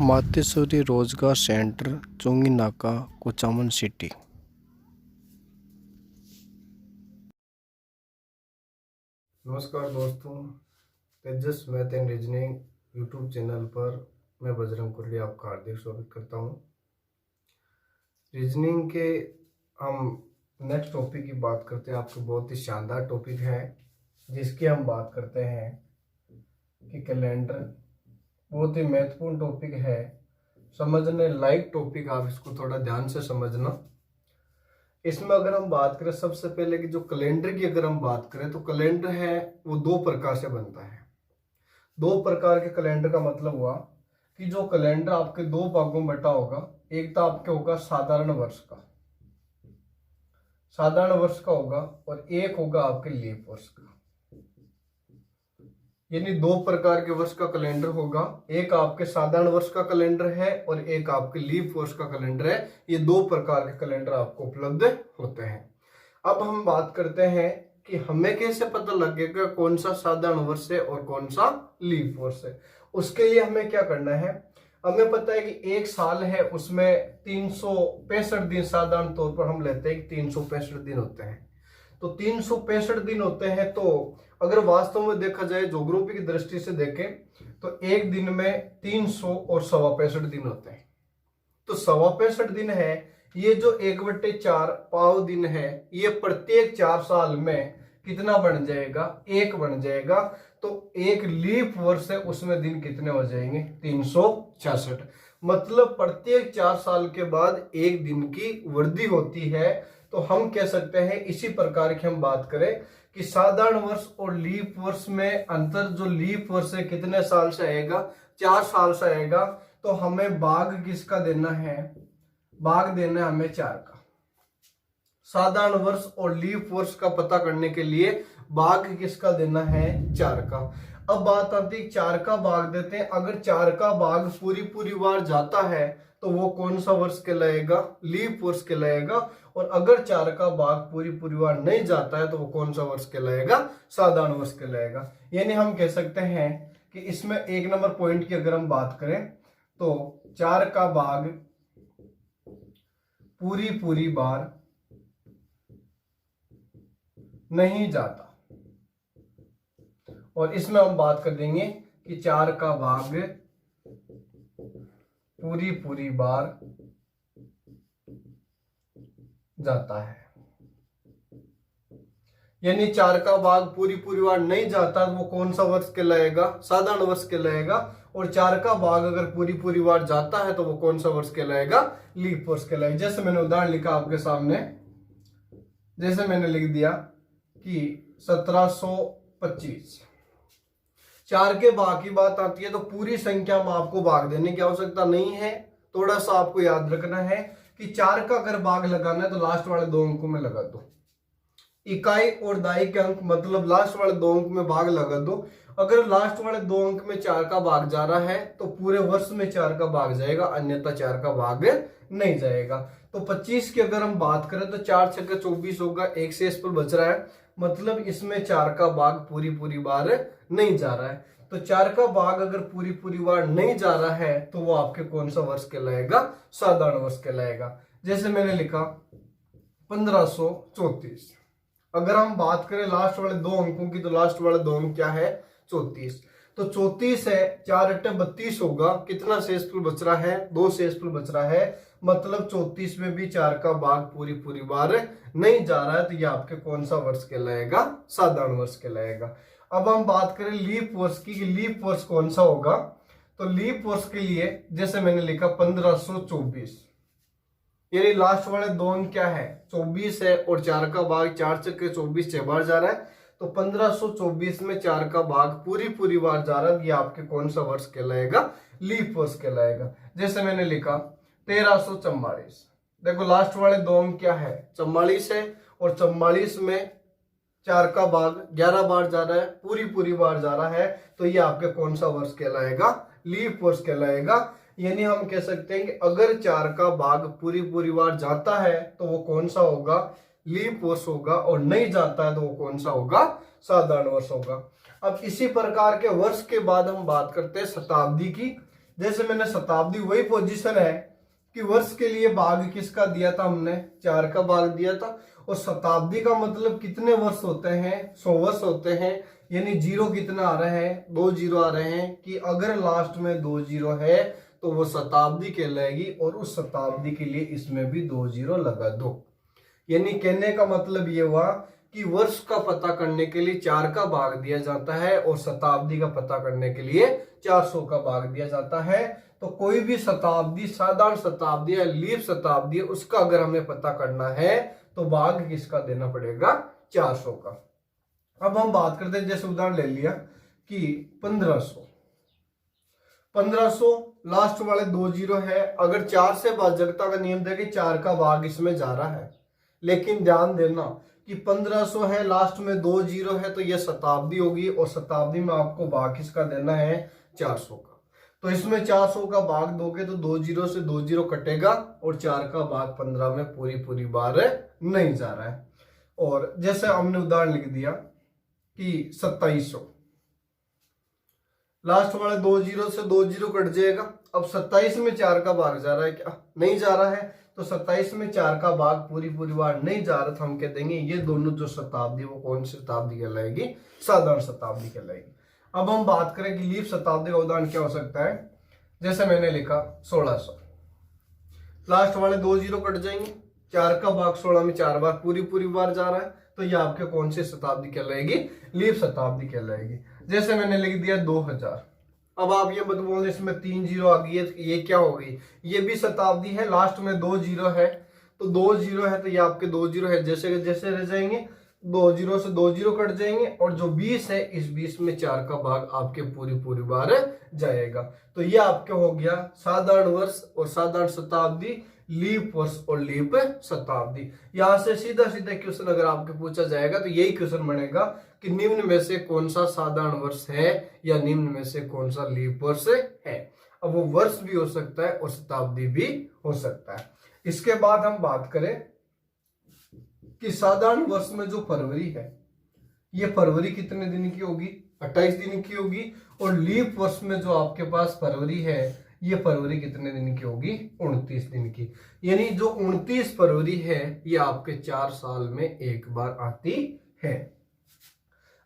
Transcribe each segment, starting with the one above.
मातेश्वरी रोजगार सेंटर, चुंगी नाका, कुचामन सिटी। नमस्कार दोस्तों, Tejas math and reasoning YouTube channel पर मैं बजरंग कुर्ली आपका हार्दिक स्वागत करता हूं। रीजनिंग के हम नेक्स्ट टॉपिक की बात करते हैं। आपको बहुत ही शानदार टॉपिक है जिसकी हम बात करते हैं कि कैलेंडर। बहुत ही महत्वपूर्ण टॉपिक है, समझने लायक टॉपिक। आप इसको थोड़ा ध्यान से समझना। इसमें अगर हम बात करें सबसे पहले कि जो कैलेंडर की अगर हम बात करें तो कैलेंडर है वो दो प्रकार से बनता है। दो प्रकार के कैलेंडर का मतलब हुआ कि जो कैलेंडर आपके दो भागों में बटा होगा, एक तो आपके होगा साधारण वर्ष का, होगा, और एक होगा आपके लीप वर्ष का। यानी दो प्रकार के वर्ष का कैलेंडर होगा, एक आपके साधारण वर्ष का कैलेंडर है और एक आपके लीप वर्ष का कैलेंडर है। ये दो प्रकार के कैलेंडर आपको उपलब्ध होते हैं। अब हम बात करते हैं कि हमें कैसे पता लगेगा कौन सा साधारण वर्ष है और कौन सा लीप वर्ष है। उसके लिए हमें क्या करना है, हमें पता है कि एक साल है उसमें 365 दिन साधारण तौर पर हम लेते हैं कि 365 दिन होते हैं। तो 365 दिन होते हैं। तो अगर वास्तव में देखा जाए, ज्योग्राफी की दृष्टि से देखें तो एक दिन में 300 और 65 दिन होते हैं। तो 65 दिन है, ये जो 1/4 पाव दिन है, ये प्रत्येक 4 साल में कितना बन जाएगा, 1 बन जाएगा। तो एक लीप वर्ष है, उसमें दिन कितने हो जाएंगे, 366। मतलब प्रत्येक 4 साल के बाद एक दिन की वृद्धि होती है। तो हम कह सकते हैं, इसी प्रकार की हम बात करें कि साधारण वर्ष और लीप वर्ष में अंतर, जो लीप वर्ष है कितने साल से आएगा, 4 साल से आएगा। तो हमें भाग किसका देना है, भाग देना है हमें 4 का। साधारण वर्ष और लीप वर्ष का पता करने के लिए भाग किसका देना है, 4 का। अब बात आती है 4 का भाग देते हैं। अगर 4 का भाग पूरी बार जाता है तो वो कौन सा वर्ष कहलाएगा, लीप वर्ष कहलाएगा। और अगर 4 का भाग पूरी बार नहीं जाता है तो वो कौन सा वर्ष कहलाएगा, साधारण वर्ष कहलाएगा। यानी हम कह सकते हैं कि इसमें 1 नंबर पॉइंट की अगर हम बात करें तो 4 का भाग पूरी बार नहीं जाता। और इसमें हम बात कर देंगे कि 4 का भाग पूरी बार जाता है। यानी 4 का भाग पूरी बार नहीं जाता तो वो कौन सा वर्ष कहलाएगा, साधारण वर्ष कहलाएगा। और 4 का भाग अगर पूरी बार जाता है तो वो कौन सा वर्ष कहलाएगा, लीप वर्ष कहलाएगा। जैसे मैंने उदाहरण लिखा आपके सामने, जैसे मैंने लिख दिया कि 1725। 4 के भाग की बात आती है तो पूरी संख्या में आपको भाग देने की आवश्यकता नहीं है। थोड़ा सा आपको याद रखना है कि 4 का अगर भाग लगाना है तो लास्ट वाले 2 अंकों में लगा दो। इकाई और दाई के अंक, मतलब लास्ट वाले 2 अंक में भाग लगा दो। अगर लास्ट वाले 2 अंक में 4 का भाग जा रहा है तो पूरे वर्ष में 4 का भाग जाएगा, अन्यथा 4 का भाग नहीं जाएगा। तो 25 की अगर हम बात करें तो 4 छक्का 24 होगा, 1 शेष पर बच रहा है। मतलब इसमें 4 का भाग पूरी बार नहीं जा रहा है। तो 4 का भाग अगर पूरी बार नहीं जा रहा है तो वो आपके कौन सा वर्ष कहलाएगा, साधारण वर्ष कहलाएगा। जैसे मैंने लिखा 1534। अगर हम बात करें लास्ट वाले 2 अंकों की तो लास्ट वाले 2 अंक क्या है, 34। तो 34 है, 4 × 32 होगा। कितना शेषफल बच रहा है, 2 शेषफल बच रहा है। मतलब 34 में भी 4 का भाग पूरी बार नहीं जा रहा है। तो ये आपके कौन सा वर्ष कहलाएगा, साधारण वर्ष कहलाएगा। अब हम बात करें लीप वर्ष की, कि लीप वर्ष कौन सा होगा। तो लीप वर्ष के लिए जैसे मैंने लिखा 1524, यानी लास्ट वाले 2 अंक क्या है, 24 है, और 4 का भाग 4 छक्के 24 6 बार जा रहा है। तो 1524 में 4 का भाग पूरी बार जा रहा है। ये आपके कौन सा वर्ष कहलाएगा, लीप वर्ष कहलाएगा। जैसे मैंने लिखा 1344। देखो लास्ट वाले 2 अंक क्या है, 44 है, और 44 में 4 का भाग 11 बार जा रहा है, पूरी बार जा रहा है। तो ये आपके कौन सा वर्ष कहलाएगा, लीप वर्ष कहलाएगा। यानी हम कह सकते हैं कि अगर 4 का भाग पूरी बार जाता है तो वो कौन सा होगा, लीप वर्ष होगा, और नहीं जाता है तो वो कौन सा होगा, साधारण वर्ष होगा। अब इसी प्रकार के वर्ष के बाद हम बात करते हैं शताब्दी की। जैसे मैंने शताब्दी वही पोजीशन है कि वर्ष के लिए भाग किसका दिया था, हमने 4 का भाग दिया था। और शताब्दी का मतलब कितने वर्ष होते हैं, 100 वर्ष होते हैं। यानी जीरो कितना आ रहा है, 2 जीरो आ रहे हैं कि अगर लास्ट में 2 जीरो है तो वो शताब्दी कहलाएगी, और उस शताब्दी के लिए इसमें भी 2 जीरो लगा दो। यानी कहने का मतलब ये हुआ कि वर्ष का पता करने के लिए 4 का भाग दिया जाता है और शताब्दी का पता करने के लिए 400 का भाग दिया जाता है। तो कोई भी शताब्दी, साधारण शताब्दी या लीप शताब्दी, उसका अगर हमें पता करना है तो भाग किसका देना पड़ेगा, 400 का। अब हम बात करते हैं, जैसे उदाहरण ले लिया कि 1500 लास्ट वाले 2 जीरो है। अगर 4 से भाजकता का नियम था कि 4 का भाग इसमें जा रहा है, लेकिन ध्यान देना कि 1500 है, लास्ट में 2 जीरो है, तो यह शताब्दी होगी और शताब्दी में आपको भाग किसका देना है, 400 का। तो इसमें 400 का भाग दोगे तो 2 जीरो से 2 जीरो कटेगा और 4 का भाग 15 में पूरी बार नहीं जा रहा है। और जैसे हमने उदाहरण लिख दिया कि 2700, लास्ट वाले 2 जीरो से 2 जीरो कट जाएगा। अब 27 में 4 का भाग जा रहा है क्या, नहीं जा रहा है। तो 27 में 4 का भाग पूरी बार नहीं जा रहा, तो हम कह देंगे ये दोनों जो शताब्दी वो कौन सी शताब्दी कहलाएगी, साधारण शताब्दी कहलाएगी। अब हम बात करें कि लीप शताब्दी का उदाहरण क्या हो सकता है। जैसे मैंने लिखा 1600, लास्ट वाले 2 जीरो कट जाएंगे, 4 का भाग 16 में 4 बार पूरी बार जा रहा है, तो ये आपके कौन सी शताब्दी कहलाएगी, लीप शताब्दी कहलाएगी। जैसे मैंने लिख दिया 2000। अब आप ये मत बोलना इसमें 3 जीरो आ गई है, ये क्या हो गई, ये भी शताब्दी है, लास्ट में 2 जीरो है, तो 2 जीरो है तो ये आपके 2 जीरो है, जैसे जैसे रह जाएंगे, 2 जीरो से 2 जीरो कट जाएंगे, और जो 20 है इस 20 में 4 का भाग आपके पूरी बार जाएगा। तो ये आपके हो गया साधारण वर्ष और साधारण शताब्दी, लीप वर्ष और लीप शताब्दी। यहां से सीधा क्वेश्चन अगर आपके पूछा जाएगा तो यही क्वेश्चन बनेगा कि निम्न में से कौन सा साधारण वर्ष है या निम्न में से कौन सा लीप वर्ष है। अब वो वर्ष भी हो सकता है और शताब्दी भी हो सकता है। इसके बाद हम बात करें कि साधारण वर्ष में जो फरवरी है, ये फरवरी कितने दिन की होगी, 28 दिन की होगी। और लीप वर्ष में जो आपके पास फरवरी है, ये फरवरी कितने दिन की होगी, 29 दिन की। यानी जो 29 फरवरी है ये आपके 4 साल में एक बार आती है।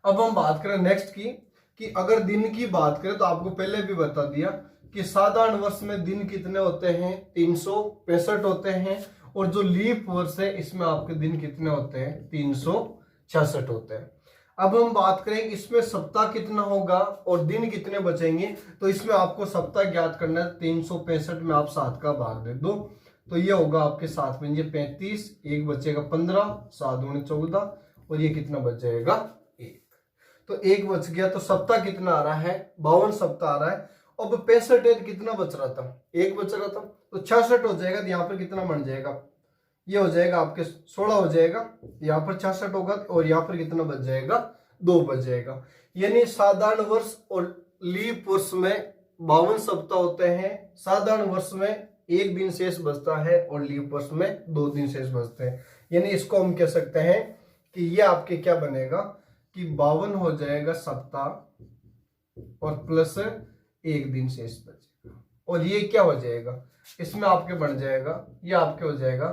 अब हम बात करें नेक्स्ट की कि अगर दिन की बात करें तो आपको पहले भी बता दिया कि साधारण वर्ष में दिन कितने होते हैं, 365 होते हैं। और जो लीप वर्ष है इसमें आपके दिन कितने होते हैं, 366 होते हैं। अब हम बात करें इसमें सप्ताह कितना होगा और दिन कितने बचेंगे, तो इसमें आपको सप्ताह ज्ञात करना है। 365 में आप 7 का भाग दे दो तो ये होगा आपके 7 में 35, एक बचेगा 15, 7 दूनी 14, और ये कितना बच जाएगा, 1। तो 1 बच गया, तो सप्ताह कितना आ रहा है, 52 सप्ताह आ रहा है। अब 65 कितना बच रहा था, 1 बच रहा था, तो 66 हो जाएगा। तो यहाँ पर कितना बन जाएगा, ये हो जाएगा आपके 16 हो जाएगा, यहाँ पर 66 होगा, और यहाँ पर कितना बच जाएगा, 2 बच जाएगा। यानी साधारण वर्ष और लीप वर्ष में 52 सप्ताह होते हैं। साधारण वर्ष में 1 दिन शेष बचता है और लीप वर्ष में 2 दिन शेष बचते हैं। यानी इसको हम कह सकते हैं कि ये आपके क्या बनेगा कि 52 हो जाएगा सप्ताह और प्लस 1 दिन शेष बचेगा, और ये क्या हो जाएगा, इसमें आपके बन जाएगा, ये आपके हो जाएगा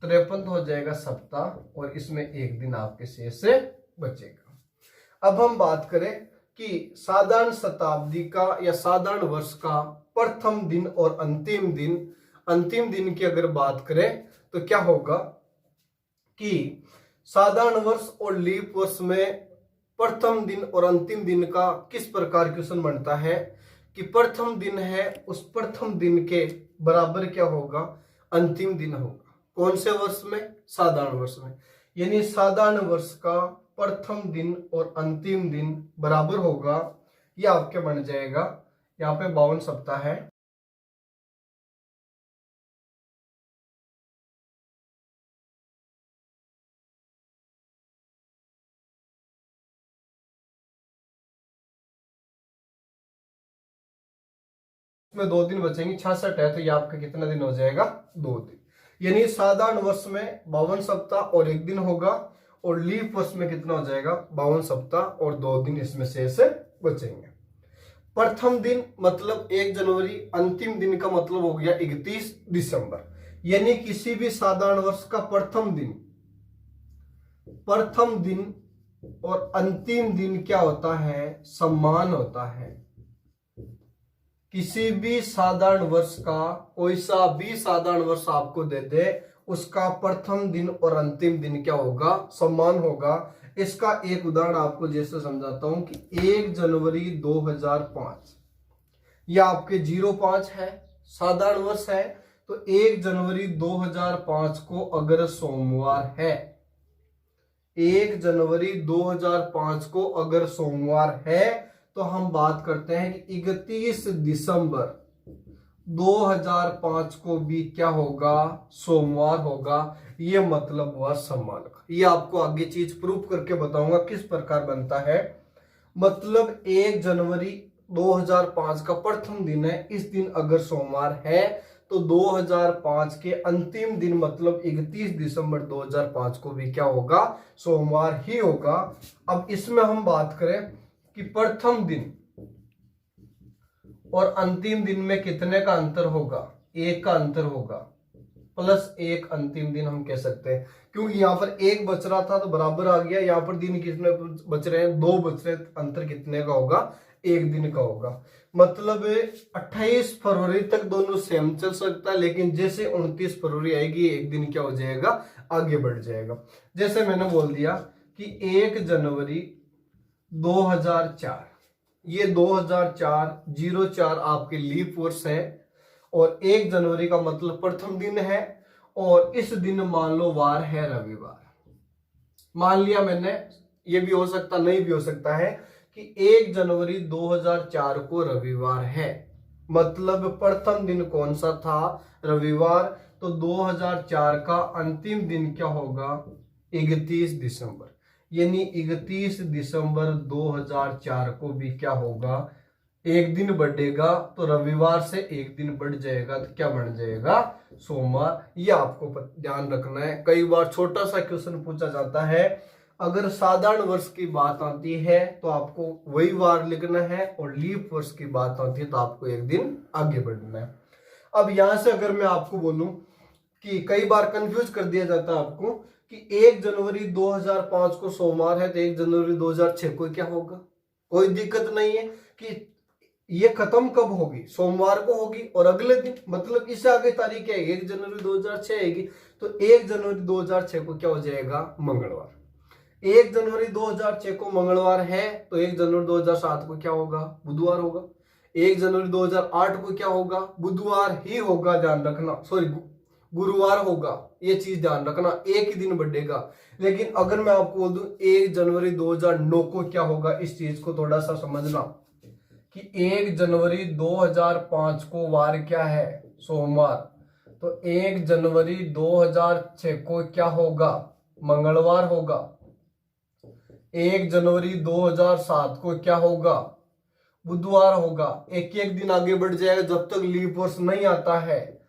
53 हो जाएगा सप्ताह, और इसमें 1 दिन आपके शेष से बचेगा। अब हम बात करें कि साधारण शताब्दी का या साधारण वर्ष का प्रथम दिन और अंतिम दिन की अगर बात करें तो क्या होगा कि साधारण वर्ष और लीप वर्ष में प्रथम दिन और अंतिम दिन का किस प्रकार क्वेश्चन बनता है कि प्रथम दिन है, उस प्रथम दिन के बराबर क्या होगा, अंतिम दिन होगा। कौन से वर्ष में, साधारण वर्ष में। यानी साधारण वर्ष का प्रथम दिन और अंतिम दिन बराबर होगा, ये आपके बन जाएगा, यहाँ पे 52 सप्ताह है, इसमें 2 दिन बचेंगे, 66 है, तो ये आपका कितना दिन हो जाएगा, 2 दिन। यानी साधारण वर्ष में 52 सप्ताह और 1 दिन होगा, और लीप वर्ष में कितना हो जाएगा, 52 सप्ताह और 2 दिन इसमें शेष बचेंगे। प्रथम दिन मतलब 1 जनवरी, अंतिम दिन का मतलब हो गया 31 दिसंबर। यानी किसी भी साधारण वर्ष का प्रथम दिन और अंतिम दिन क्या होता है, समान होता है। किसी भी साधारण वर्ष का, कोई सा भी साधारण वर्ष आपको दे दे, उसका प्रथम दिन और अंतिम दिन क्या होगा, समान होगा। इसका एक उदाहरण आपको जैसे समझाता हूं कि 1 जनवरी 2005, यह आपके 05 है, साधारण वर्ष है। तो 1 जनवरी 2005 को अगर सोमवार है, 1 जनवरी 2005 को अगर सोमवार है, तो हम बात करते हैं कि 31 दिसंबर 2005 को भी क्या होगा, सोमवार होगा। ये मतलब हुआ समान का। ये आपको आगे चीज प्रूफ करके बताऊंगा किस प्रकार बनता है। मतलब 1 जनवरी 2005 का प्रथम दिन है, इस दिन अगर सोमवार है तो 2005 के अंतिम दिन मतलब 31 दिसंबर 2005 को भी क्या होगा, सोमवार ही होगा। अब इसमें हम बात करें कि प्रथम दिन और अंतिम दिन में कितने का अंतर होगा, 1 का अंतर होगा, प्लस 1 अंतिम दिन हम कह सकते हैं, क्योंकि यहां पर 1 बच रहा था तो बराबर आ गया। यहां पर दिन कितने बच रहे हैं, 2 बच रहे, अंतर कितने का होगा, 1 दिन का होगा। मतलब 28 फरवरी तक दोनों सेम चल सकता है, लेकिन जैसे 29 फरवरी आएगी 1 दिन क्या हो जाएगा, आगे बढ़ जाएगा। जैसे मैंने बोल दिया कि 1 जनवरी 2004, ये 2004 आपके लीप वर्ष है, और 1 जनवरी का मतलब प्रथम दिन है, और इस दिन मान लो वार है रविवार। मान लिया मैंने, ये भी हो सकता नहीं भी हो सकता है कि 1 जनवरी 2004 को रविवार है, मतलब प्रथम दिन कौन सा था, रविवार। तो 2004 का अंतिम दिन क्या होगा, 31 दिसंबर। यानी 31 दिसंबर 2004 को भी क्या होगा, 1 दिन बढ़ेगा, तो रविवार से 1 दिन बढ़ जाएगा तो क्या बन जाएगा, सोमवार। ये आपको ध्यान रखना है। कई बार छोटा सा क्वेश्चन पूछा जाता है, अगर साधारण वर्ष की बात आती है तो आपको वही वार लिखना है, और लीप वर्ष की बात आती है तो आपको 1 दिन आगे बढ़ना है। अब यहां से अगर मैं आपको बोलूं कि कई बार कंफ्यूज कर दिया जाता है आपको कि 1 जनवरी 2005 को सोमवार है तो 1 जनवरी 2006 को क्या होगा। कोई दिक्कत नहीं है कि ये खत्म कब होगी, सोमवार को होगी, और अगले दिन मतलब इससे आगे तारीख क्या है, 1 जनवरी 2006 आएगी, तो 1 जनवरी 2006 को क्या हो जाएगा, मंगलवार। 1 जनवरी 2006 को मंगलवार है तो 1 जनवरी 2007 को क्या होगा, बुधवार होगा। 1 जनवरी 2008 को क्या होगा, बुधवार ही होगा, ध्यान रखना, सॉरी गुरुवार होगा, ये चीज ध्यान रखना, एक ही दिन बढ़ेगा। लेकिन अगर मैं आपको बोल दूं 1 जनवरी 2009 को क्या होगा, इस चीज को थोड़ा सा समझना कि 1 जनवरी 2005 को वार क्या है, सोमवार, तो 1 जनवरी 2006 को क्या होगा, मंगलवार होगा। 1 जनवरी 2007 को क्या होगा, बुधवार होगा। एक एक दिन आगे बढ़ जाएगा जब तक लीप वर्ष नहीं आता है।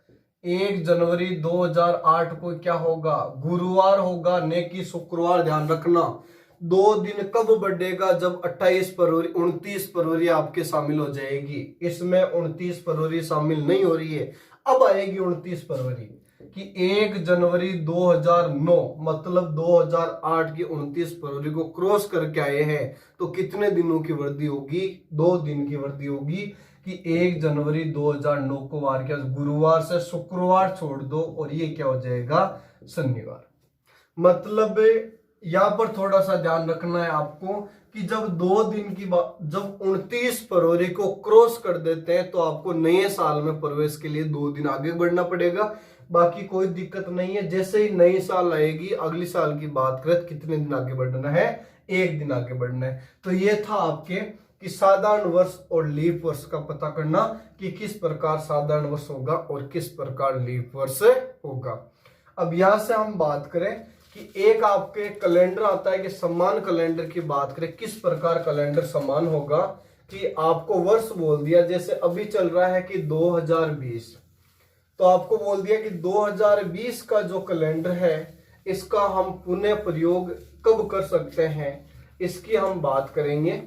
1 जनवरी 2008 को क्या होगा, गुरुवार होगा, न कि शुक्रवार, ध्यान रखना। 2 दिन कब बढ़ेगा, जब 29 फरवरी आपके शामिल हो जाएगी। इसमें 29 फरवरी शामिल नहीं हो रही है, अब आएगी 29 फरवरी कि 1 जनवरी 2009 मतलब 2008 की 29 फरवरी को क्रॉस करके आए हैं, तो कितने दिनों की वृद्धि होगी, 2 दिन की वृद्धि होगी कि 1 जनवरी 2009 को वार क्या, गुरुवार से शुक्रवार छोड़ दो और ये क्या हो जाएगा, शनिवार। मतलब यहां पर थोड़ा सा ध्यान रखना है आपको कि जब 2 दिन की बात, जब 29 फरवरी को क्रॉस कर देते हैं तो आपको नए साल में प्रवेश के लिए 2 दिन आगे बढ़ना पड़ेगा। बाकी कोई दिक्कत नहीं है, जैसे ही नई साल आएगी, अगली साल की बात करें कितने दिन आगे बढ़ना है, 1 दिन आगे बढ़ना है। तो ये था आपके कि साधारण वर्ष और लीप वर्ष का पता करना कि किस प्रकार साधारण वर्ष होगा और किस प्रकार लीप वर्ष होगा। अब यहां से हम बात करें कि एक आपके कैलेंडर आता है कि समान कैलेंडर की बात करें, किस प्रकार कैलेंडर समान होगा। कि आपको वर्ष बोल दिया, जैसे अभी चल रहा है कि 2020, तो आपको बोल दिया कि 2020 का जो कैलेंडर है इसका हम पुनः प्रयोग कब कर सकते हैं, इसकी हम बात करेंगे।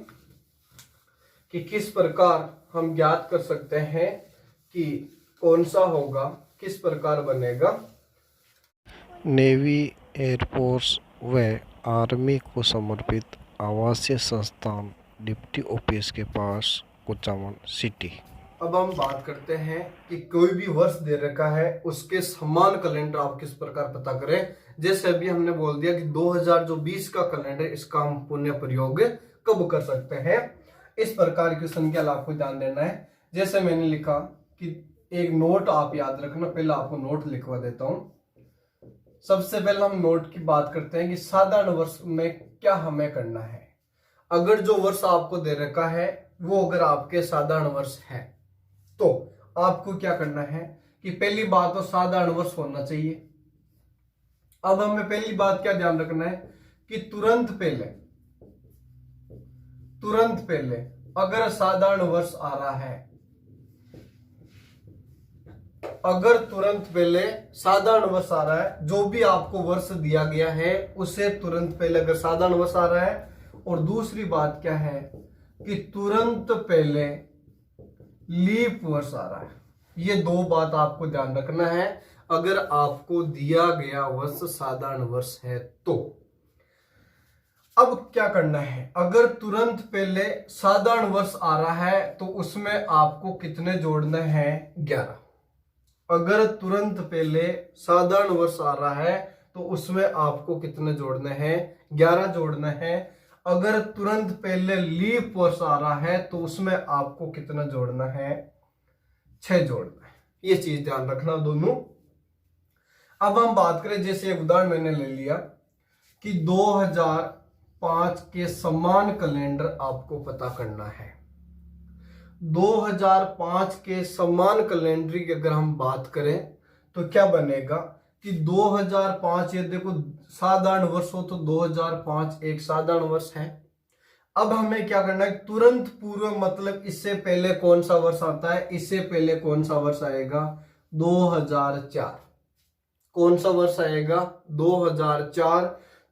कि किस प्रकार हम ज्ञात कर सकते हैं कि कौन सा होगा, किस प्रकार बनेगा। नेवी, एयरफोर्स व आर्मी को समर्पित आवासीय संस्थान डिप्टी ऑफिस के पास कुचामन सिटी। अब हम बात करते हैं कि कोई भी वर्ष दे रखा है उसके समान कैलेंडर आप किस प्रकार पता करें। जैसे अभी हमने बोल दिया कि 2020 का कैलेंडर, इसका हम पुनः प्रयोग कब कर सकते हैं। इस प्रकार की संख्या आपको ध्यान देना है। जैसे मैंने लिखा कि एक नोट आप याद रखना, पहले आपको नोट लिखवा देता हूं। सबसे पहले हम नोट की बात करते हैं कि साधारण वर्ष में क्या हमें करना है। अगर जो वर्ष आपको दे रखा है वो अगर आपके साधारण वर्ष है तो आपको क्या करना है कि पहली बात तो साधारण वर्ष होना चाहिए। अब हमें पहली बात क्या ध्यान रखना है कि तुरंत पहले अगर साधारण वर्ष आ रहा है, अगर तुरंत पहले साधारण वर्ष आ रहा है, जो भी आपको वर्ष दिया गया है उसे तुरंत पहले अगर साधारण वर्ष आ रहा है, और दूसरी बात क्या है कि तुरंत पहले लीप वर्ष आ रहा है। ये दो बात आपको ध्यान रखना है अगर आपको दिया गया वर्ष साधारण वर्ष है तो। अब क्या करना है, अगर तुरंत पहले साधारण वर्ष आ रहा है तो उसमें आपको कितने जोड़ने हैं, 11। अगर तुरंत पहले साधारण वर्ष आ रहा है तो उसमें आपको कितने जोड़ने हैं, 11 जोड़ने हैं। अगर तुरंत पहले लीप वर्ष आ रहा है तो उसमें आपको कितना जोड़ना है, 6 जोड़ना है। ये चीज ध्यान रखना दोनों। अब हम बात करें, जैसे एक उदाहरण मैंने ले लिया कि 2005 के समान कैलेंडर आपको पता करना है। 2005 के समान कैलेंडर की अगर हम बात करें तो क्या बनेगा कि 2005, ये देखो साधारण वर्ष हो तो 2005 एक साधारण वर्ष है। अब हमें क्या करना है, तुरंत पूर्व मतलब इससे पहले कौन सा वर्ष आता है, इससे पहले कौन सा वर्ष आएगा, 2004। कौन सा वर्ष आएगा, 2004।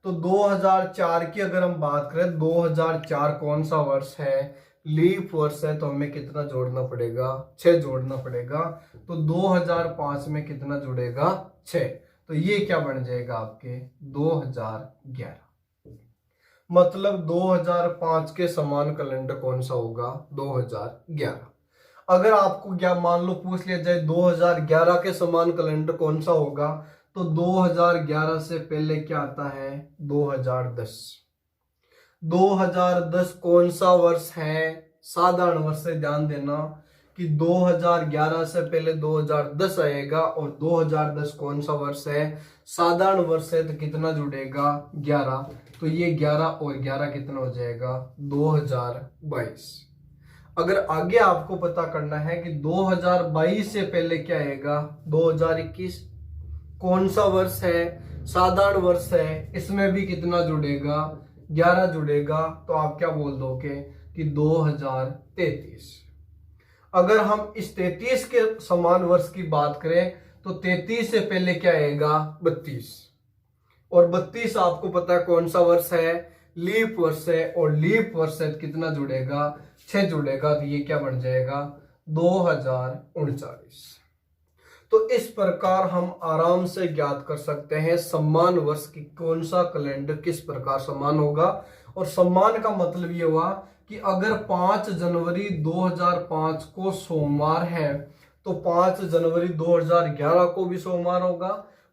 तो 2004 की अगर हम बात करें, 2004 कौन सा वर्ष है, लीप वर्ष है, तो हमें कितना जोड़ना पड़ेगा, 6 जोड़ना पड़ेगा। तो 2005 में कितना जुड़ेगा, 6। तो ये क्या बन जाएगा आपके 2011। मतलब 2005 के समान कैलेंडर कौन सा होगा, 2011। अगर आपको क्या मान लो पूछ लिया जाए 2011 के समान कैलेंडर कौन सा होगा, तो 2011 से पहले क्या आता है, 2010। 2010 कौन सा वर्ष है, साधारण वर्ष से ध्यान देना कि 2011 से पहले 2010 आएगा, और 2010 कौन सा वर्ष है, साधारण वर्ष है, तो कितना जुड़ेगा, 11। तो ये 11 और 11 कितना हो जाएगा, 2022। अगर आगे आपको पता करना है कि 2022 से पहले क्या आएगा, 2021 कौन सा वर्ष है, साधारण वर्ष है, इसमें भी कितना जुड़ेगा, 11 जुड़ेगा। तो आप क्या बोल दोगे कि 2033। अगर हम इस 33 के समान वर्ष की बात करें तो 33 से पहले क्या आएगा, 32। और 32 आपको पता है कौन सा वर्ष है, लीप वर्ष है, और लीप वर्ष से कितना जुड़ेगा, 6 जुड़ेगा। तो ये क्या बन जाएगा, 2039। तो इस प्रकार हम आराम से ज्ञात कर सकते हैं समान वर्ष की कौन सा कैलेंडर किस प्रकार समान होगा। और समान का मतलब ये हुआ कि अगर 5 जनवरी 2005 को सोमवार है तो 5 जनवरी 2011 को भी सोमवार होगा,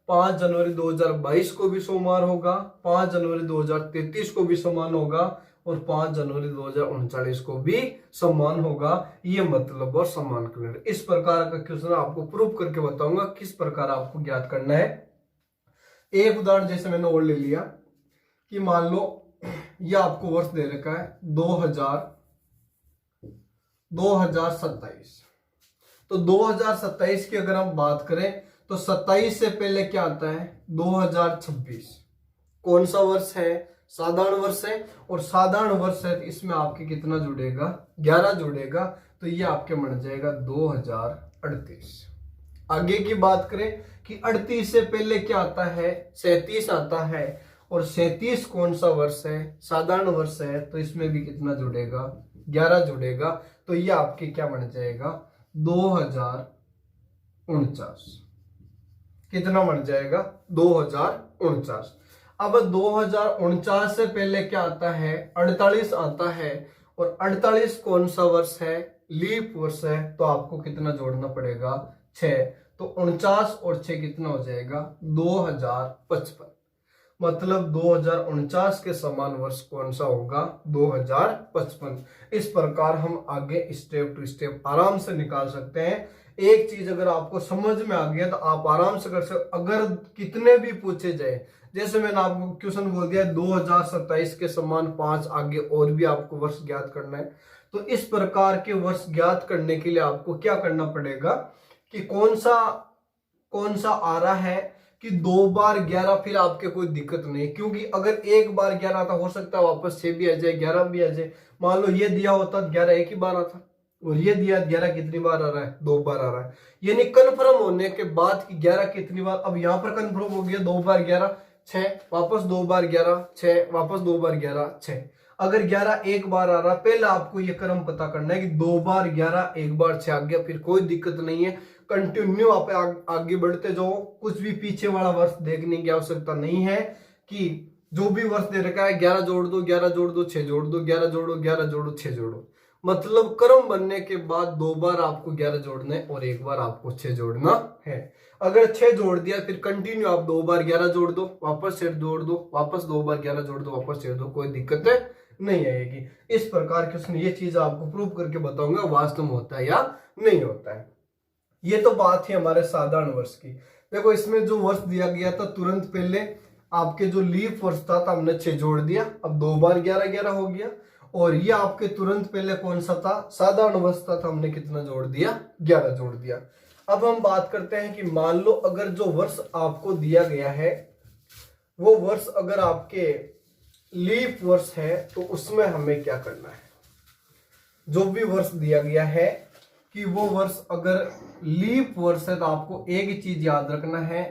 5 जनवरी 2022 को भी सोमवार होगा, 5 जनवरी 2033 को भी समान होगा, और 5 जनवरी 2039 को भी समान होगा। ये मतलब और समान कैलेंडर। इस प्रकार का क्वेश्चन आपको प्रूव करके बताऊंगा किस प्रकार आपको ज्ञात करना है। एक उदाहरण जैसे मैंने और ले लिया कि मान लो ये आपको वर्ष दे रखा है 2027। तो 2027 की अगर हम बात करें तो 27 से पहले क्या आता है, 2026। कौन सा वर्ष है, साधारण वर्ष है, और साधारण वर्ष है तो इसमें आपके कितना जुड़ेगा, 11 जुड़ेगा। तो ये आपके बन जाएगा 2038। आगे की बात करें कि 38 से पहले क्या आता है, 37 आता है, और 37 कौन सा वर्ष है, साधारण वर्ष है, तो इसमें भी कितना जुड़ेगा, 11 जुड़ेगा तो ये आपके क्या बन जाएगा 2049। कितना बन जाएगा 2049। अब 2049 से पहले क्या आता है 48 आता है, और 48 कौन सा वर्ष है लीप वर्ष है, तो आपको कितना जोड़ना पड़ेगा 6। तो 49 और 6 कितना हो जाएगा 2055। मतलब 2049 के समान वर्ष कौन सा होगा 2055। इस प्रकार हम आगे स्टेप टू स्टेप आराम से निकाल सकते हैं। एक चीज अगर आपको समझ में आ गया तो आप आराम से कर सकते। अगर कितने भी पूछे जाए, जैसे मैंने आपको क्वेश्चन बोल दिया 2027 के समान 5 आगे और भी आपको वर्ष ज्ञात करना है, तो इस प्रकार के वर्ष ज्ञात करने के लिए आपको क्या करना पड़ेगा कि कौन सा आ रहा है कि 2 बार 11, फिर आपके कोई दिक्कत नहीं, क्योंकि अगर 1 बार 11 आता हो सकता है वापस 6 भी आ जाए 11 भी आ जाए। मान लो ये दिया होता 11 एक ही बार आता, और ये दिया 11 कितनी बार आ रहा है 2 बार आ रहा है। यानी कन्फर्म होने के बाद कि 11 कितनी बार, अब यहां पर कन्फर्म हो गया 2 बार 11 6, वापस 2 बार 11 6, वापस 2 बार 11 6। अगर 11 एक बार आ रहा, पहले आपको ये क्रम पता करना है कि 2 बार 11 1 बार 6 आ गया, फिर कोई दिक्कत नहीं है, कंटिन्यू आप आगे बढ़ते जाओ। कुछ भी पीछे वाला वर्ष देखने की आवश्यकता नहीं है कि जो भी वर्ष दे रखा है 11 जोड़ दो 11 जोड़ दो 6 जोड़ दो 11 जोड़ो 11 जोड़ो 6 जोड़ो। मतलब क्रम बनने के बाद 2 बार आपको 11 जोड़ना है और 1 बार आपको 6 जोड़ना है। अगर 6 जोड़ दिया फिर कंटिन्यू आप 2 बार 11 जोड़ दो, वापस 6 जोड़ दो, वापस 2 बार 11 जोड़ दो, वापस 6 दो, कोई दिक्कत नहीं आएगी। इस प्रकार की उसने ये चीज आपको प्रूव करके बताऊंगा वास्तव में होता है या नहीं होता है। ये तो बात है हमारे साधारण वर्ष की। देखो इसमें जो वर्ष दिया गया था तुरंत पहले आपके जो लीप वर्ष था हमने 6 जोड़ दिया, अब 2 बार 11 11 हो गया। और ये आपके तुरंत पहले कौन सा था साधारण वर्ष था, हमने कितना जोड़ दिया 11 जोड़ दिया। अब हम बात करते हैं कि मान लो अगर जो वर्ष आपको दिया गया है वो वर्ष अगर आपके लीप वर्ष है तो उसमें हमें क्या करना है। जो भी वर्ष दिया गया है कि वो वर्ष अगर लीप वर्ष है तो आपको एक चीज याद रखना है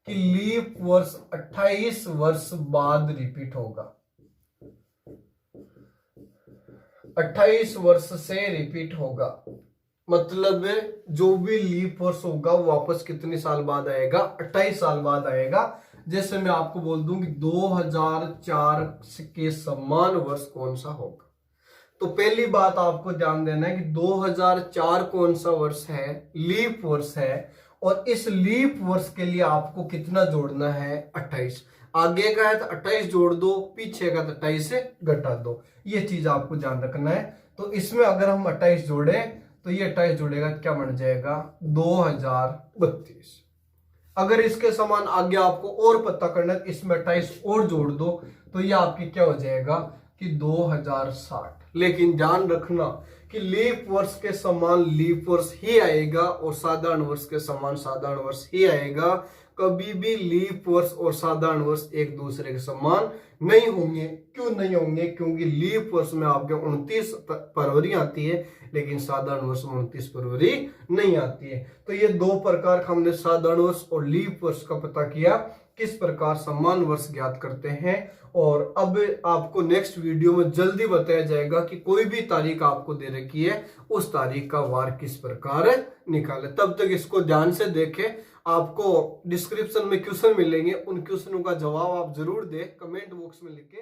कि लीप वर्ष 28 वर्ष बाद रिपीट होगा। 28 वर्ष से रिपीट होगा, मतलब जो भी लीप वर्ष होगा वो वापस कितने साल बाद आएगा 28 साल बाद आएगा। जैसे मैं आपको बोल दूं कि 2004 के समान वर्ष कौन सा होगा, तो पहली बात आपको ध्यान देना है कि 2004 कौन सा वर्ष है लीप वर्ष है, और इस लीप वर्ष के लिए आपको कितना जोड़ना है 28। आगे का है तो 28 जोड़ दो, पीछे का तो 28 से घटा दो, ये चीज आपको ध्यान रखना है। तो इसमें अगर हम 28 जोड़े तो ये 28 जोड़ेगा क्या बन जाएगा 2032। अगर इसके समान आगे आपको और पता करना है इसमें 28 और जोड़ दो तो ये आपकी क्या हो जाएगा कि 2060। लेकिन ध्यान रखना कि लीप वर्ष के समान लीप वर्ष ही आएगा और साधारण वर्ष के समान साधारण वर्ष ही आएगा। कभी भी लीप वर्ष और साधारण वर्ष एक दूसरे के समान नहीं होंगे। क्यों नहीं होंगे? क्योंकि लीप वर्ष में आपके 29 फरवरी आती है लेकिन साधारण वर्ष में 29 फरवरी नहीं आती है। तो ये दो प्रकार का हमने साधारण वर्ष और लीप वर्ष का पता किया, किस प्रकार समान वर्ष ज्ञात करते हैं। और अब आपको नेक्स्ट वीडियो में जल्दी बताया जाएगा कि कोई भी तारीख आपको दे रखी है उस तारीख का वार किस प्रकार निकाले। तब तक इसको ध्यान से देखें। आपको डिस्क्रिप्शन में क्वेश्चन मिलेंगे, उन क्वेश्चनों का जवाब आप जरूर दें, कमेंट बॉक्स में लिख के